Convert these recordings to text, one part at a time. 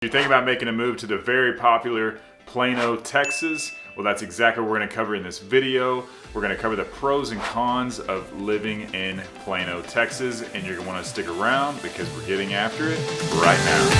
You think about making a move to the very popular Plano, Texas? Well, that's exactly what we're going to cover in this video. We're going to cover the pros and cons of living in Plano, Texas, and you're going to want to stick around because we're getting after it right now.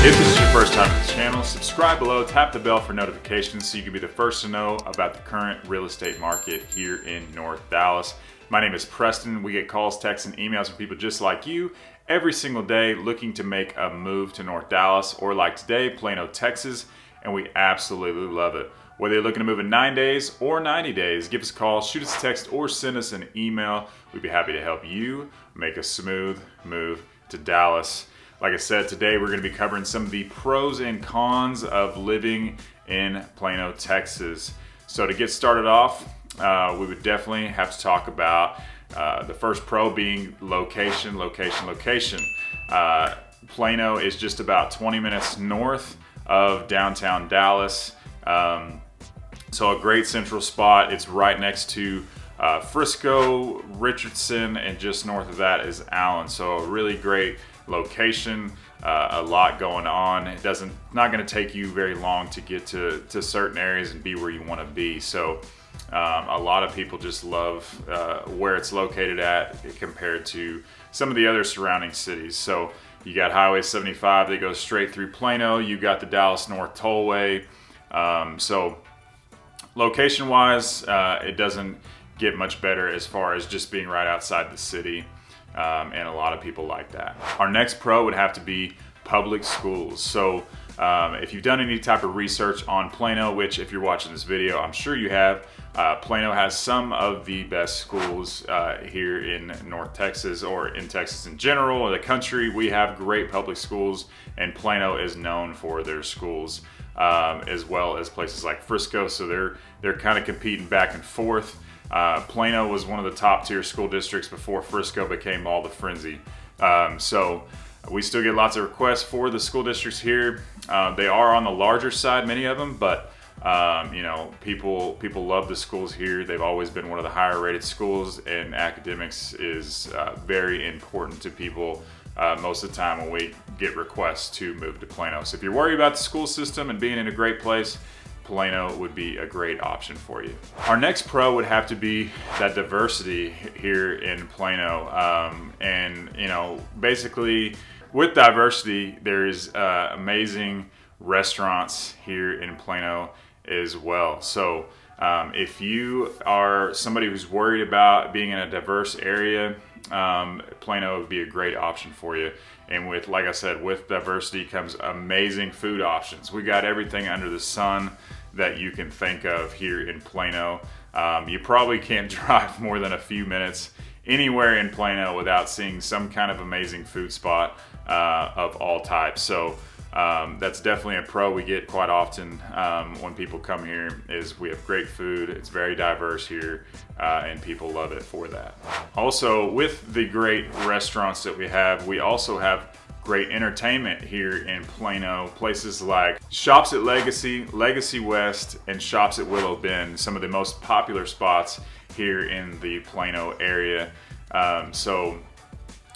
If this is your first time on the channel, subscribe below, tap the bell for notifications so you can be the first to know about the current real estate market here in North Dallas. My name is Preston. We get calls, texts, and emails from people just like you every single day looking to make a move to North Dallas or like today, Plano, Texas, and we absolutely love it. Whether you're looking to move in 9 days or 90 days, give us a call, shoot us a text, or send us an email. We'd be happy to help you make a smooth move to Dallas. Like I said, today we're going to be covering some of the pros and cons of living in Plano, Texas. So to get started off, we would definitely have to talk about the first pro being location. Plano is just about 20 minutes north of downtown Dallas. So a great central spot. It's right next to Frisco, Richardson, and just north of that is Allen. So a really great location, a lot going on. Not going to take you very long to get to certain areas and be where you want to be. So a lot of people just love where it's located at compared to some of the other surrounding cities. So you got Highway 75 that goes straight through Plano. You got the Dallas North Tollway. So location wise, it doesn't get much better as far as just being right outside the city. And a lot of people like that. Our next pro would have to be public schools. So if you've done any type of research on Plano, which if you're watching this video, I'm sure you have, Plano has some of the best schools here in North Texas or in Texas in general or the country. We have great public schools, and Plano is known for their schools as well as places like Frisco. So they're kind of competing back and forth. Plano was one of the top tier school districts before Frisco became all the frenzy. So we still get lots of requests for the school districts here. They are on the larger side, many of them, but people love the schools here. They've always been one of the higher rated schools, and academics is very important to people most of the time when we get requests to move to Plano. So if you're worried about the school system and being in a great place, Plano would be a great option for you. Our next pro would have to be that diversity here in Plano. And basically with diversity, there's amazing restaurants here in Plano as well. So if you are somebody who's worried about being in a diverse area, Plano would be a great option for you. And with, like I said, with diversity comes amazing food options. We got everything under the sun that you can think of here in Plano. You probably can't drive more than a few minutes anywhere in Plano without seeing some kind of amazing food spot of all types. So that's definitely a pro we get quite often when people come here is we have great food. It's very diverse here and people love it for that. Also, with the great restaurants that we also have great entertainment here in Plano. Places like Shops at Legacy, Legacy West, and Shops at Willow Bend, some of the most popular spots here in the Plano area. So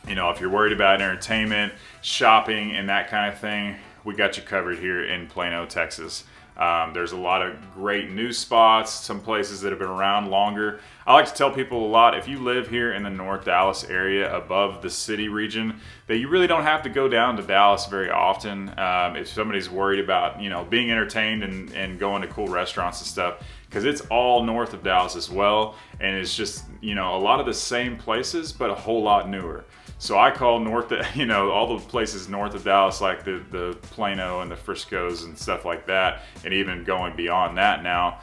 if you're worried about entertainment, shopping, and that kind of thing, we got you covered here in Plano, Texas. There's a lot of great new spots, some places that have been around longer. I like to tell people a lot, if you live here in the North Dallas area above the city region, that you really don't have to go down to Dallas very often. If somebody's worried about, being entertained and going to cool restaurants and stuff, because it's all north of Dallas as well. And it's just, a lot of the same places, but a whole lot newer. So I call all the places north of Dallas, like the Plano and the Friscos and stuff like that, and even going beyond that now,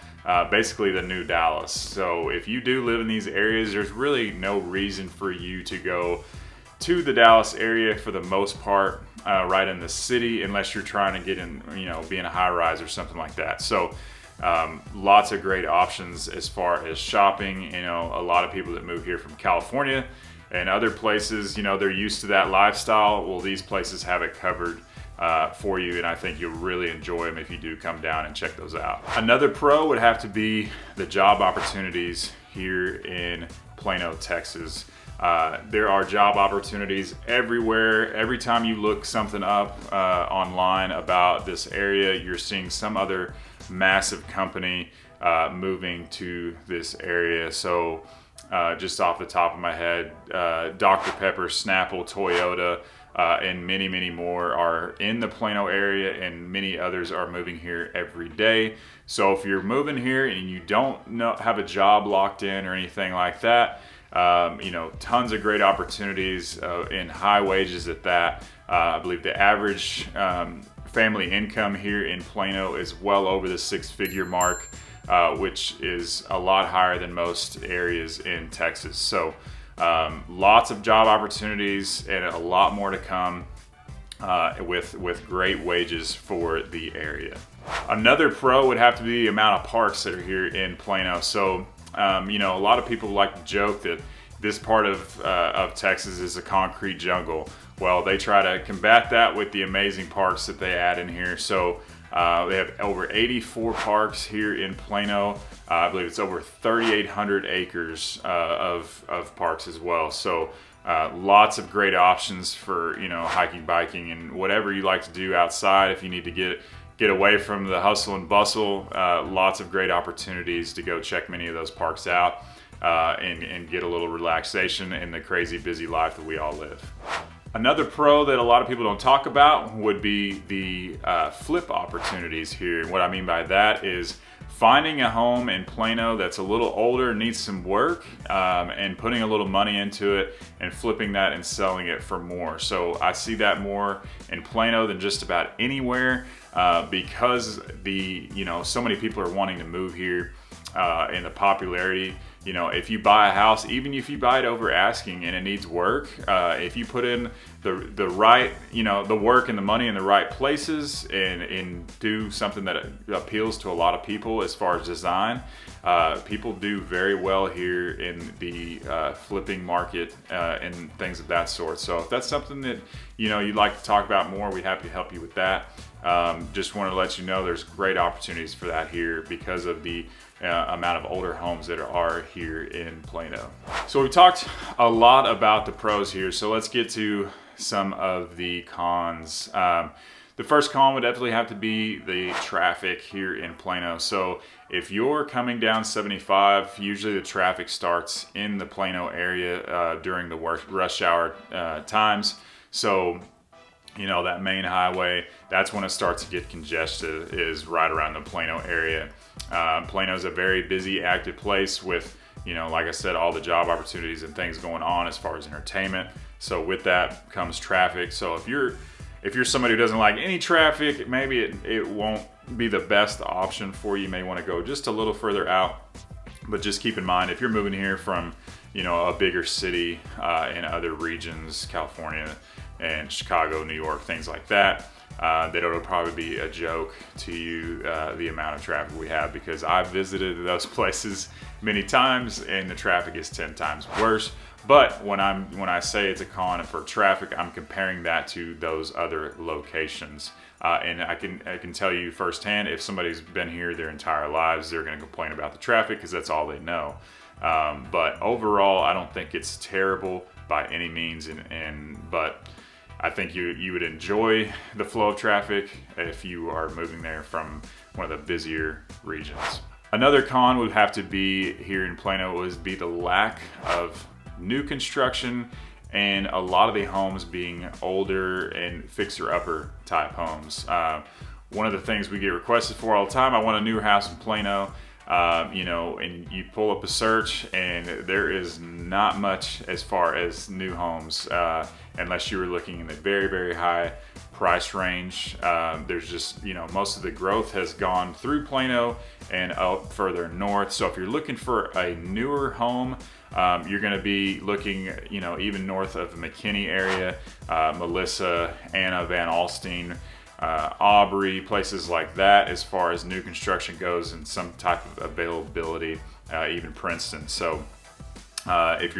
basically the new Dallas. So if you do live in these areas, there's really no reason for you to go to the Dallas area for the most part, right in the city, unless you're trying to get in, be in a high rise or something like that. So lots of great options as far as shopping. A lot of people that move here from California and other places, they're used to that lifestyle. Well, these places have it covered for you, and I think you'll really enjoy them if you do come down and check those out. Another pro would have to be the job opportunities here in Plano, Texas. There are job opportunities everywhere. Every time you look something up online about this area, you're seeing some other massive company moving to this area. So just off the top of my head, Dr. Pepper, Snapple, Toyota, and many, many more are in the Plano area, and many others are moving here every day. So if you're moving here and you don't have a job locked in or anything like that, tons of great opportunities in high wages at that. I believe the average family income here in Plano is well over the 6-figure mark, which is a lot higher than most areas in Texas. So lots of job opportunities and a lot more to come with great wages for the area. Another pro would have to be the amount of parks that are here in Plano. So a lot of people like to joke that this part of Texas is a concrete jungle. Well, they try to combat that with the amazing parks that they add in here. So they have over 84 parks here in Plano. I believe it's over 3,800 acres of parks as well. So lots of great options for hiking, biking, and whatever you like to do outside. If you need to get away from the hustle and bustle, lots of great opportunities to go check many of those parks out and get a little relaxation in the crazy busy life that we all live. Another pro that a lot of people don't talk about would be the flip opportunities here. What I mean by that is finding a home in Plano that's a little older, needs some work, and putting a little money into it and flipping that and selling it for more. So I see that more in Plano than just about anywhere because so many people are wanting to move here and the popularity. If you buy a house, even if you buy it over asking and it needs work, if you put in the right, the work and the money in the right places and do something that appeals to a lot of people as far as design, people do very well here in the flipping market and things of that sort. So if that's something that you'd like to talk about more, we'd happy to help you with that. Just want to let you know there's great opportunities for that here because of the amount of older homes that are here in Plano. So we've talked a lot about the pros here, so let's get to some of the cons. The first con would definitely have to be the traffic here in Plano. So if you're coming down 75, usually the traffic starts in the Plano area during the rush hour times. So that main highway, that's when it starts to get congested, is right around the Plano area. Plano is a very busy, active place with, like I said, all the job opportunities and things going on as far as entertainment. So with that comes traffic. So if you're somebody who doesn't like any traffic, maybe it won't be the best option for you. You may want to go just a little further out. But just keep in mind, if you're moving here from, a bigger city in other regions, California and Chicago, New York, things like that, that it'll probably be a joke to you, the amount of traffic we have, because I've visited those places many times and the traffic is 10 times worse. But when I say it's a con for traffic, I'm comparing that to those other locations. And I can tell you firsthand, if somebody's been here their entire lives, they're going to complain about the traffic because that's all they know. But overall, I don't think it's terrible by any means, but I think you would enjoy the flow of traffic if you are moving there from one of the busier regions. Another con would have to be here in Plano would be the lack of new construction and a lot of the homes being older and fixer-upper type homes. One of the things we get requested for all the time, I want a new house in Plano. And you pull up a search and there is not much as far as new homes, unless you were looking in the very, very high price range. There's just, most of the growth has gone through Plano and up further north. So if you're looking for a newer home, you're going to be looking, even north of the McKinney area, Melissa, Anna, Van Alstyne, Aubrey, places like that as far as new construction goes and some type of availability, even Princeton. So If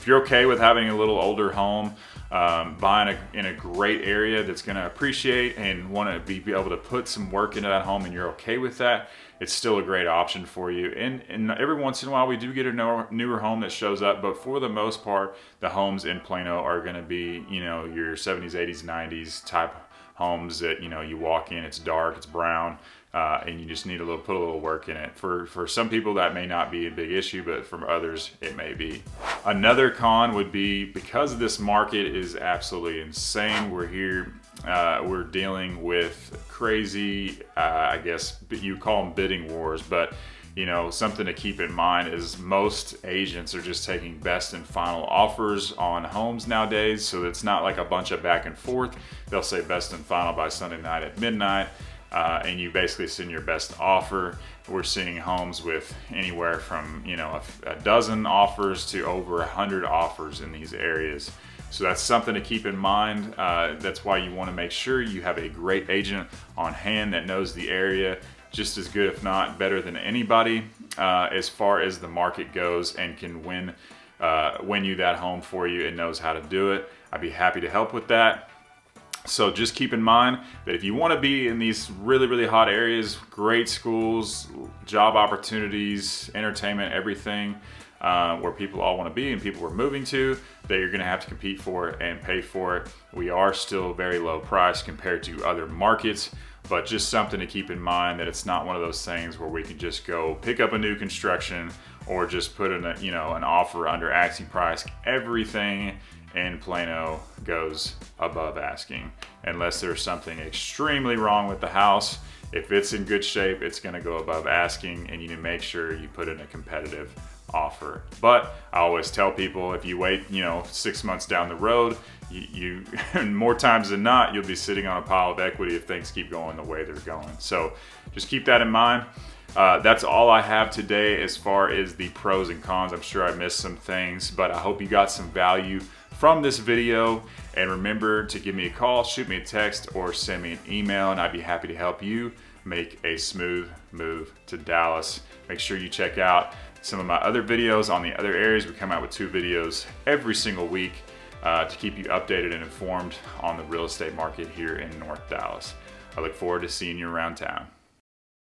you're okay with having a little older home, buying in a great area that's going to appreciate and want to be able to put some work into that home, and you're okay with that, it's still a great option for you. And every once in a while we do get a newer home that shows up, but for the most part, the homes in Plano are going to be, you know, your 70s, 80s, 90s type homes that, you know, you walk in, it's dark, it's brown, and you just need put a little work in it. For some people that may not be a big issue, but for others it may be. Another con would be, because this market is absolutely insane, we're dealing with crazy, I guess you call them bidding wars, but you know, something to keep in mind is most agents are just taking best and final offers on homes nowadays. So it's not like a bunch of back and forth. They'll say best and final by Sunday night at midnight, and you basically send your best offer. We're seeing homes with anywhere from, you know, a dozen offers to over 100 offers in these areas. So that's something to keep in mind. That's why you want to make sure you have a great agent on hand that knows the area just as good, if not better than anybody, as far as the market goes, and can win you that home for you and knows how to do it. I'd be happy to help with that. So just keep in mind that if you want to be in these really, really hot areas, great schools, job opportunities, entertainment, everything, where people all want to be and people are moving to, that you're going to have to compete for it and pay for it. We are still very low price compared to other markets, but just something to keep in mind, that it's not one of those things where we can just go pick up a new construction or just put in an offer under asking price. Everything in Plano goes above asking, unless there's something extremely wrong with the house. If it's in good shape, it's going to go above asking, and you need to make sure you put in a competitive offer. But I always tell people, if you wait, 6 months down the road, you more times than not, you'll be sitting on a pile of equity if things keep going the way they're going. So just keep that in mind. That's all I have today as far as the pros and cons. I'm sure I missed some things, but I hope you got some value from this video. And remember to give me a call, shoot me a text, or send me an email, and I'd be happy to help you make a smooth move to Dallas. Make sure you check out some of my other videos on the other areas. We come out with 2 videos every single week to keep you updated and informed on the real estate market here in North Dallas. I look forward to seeing you around town.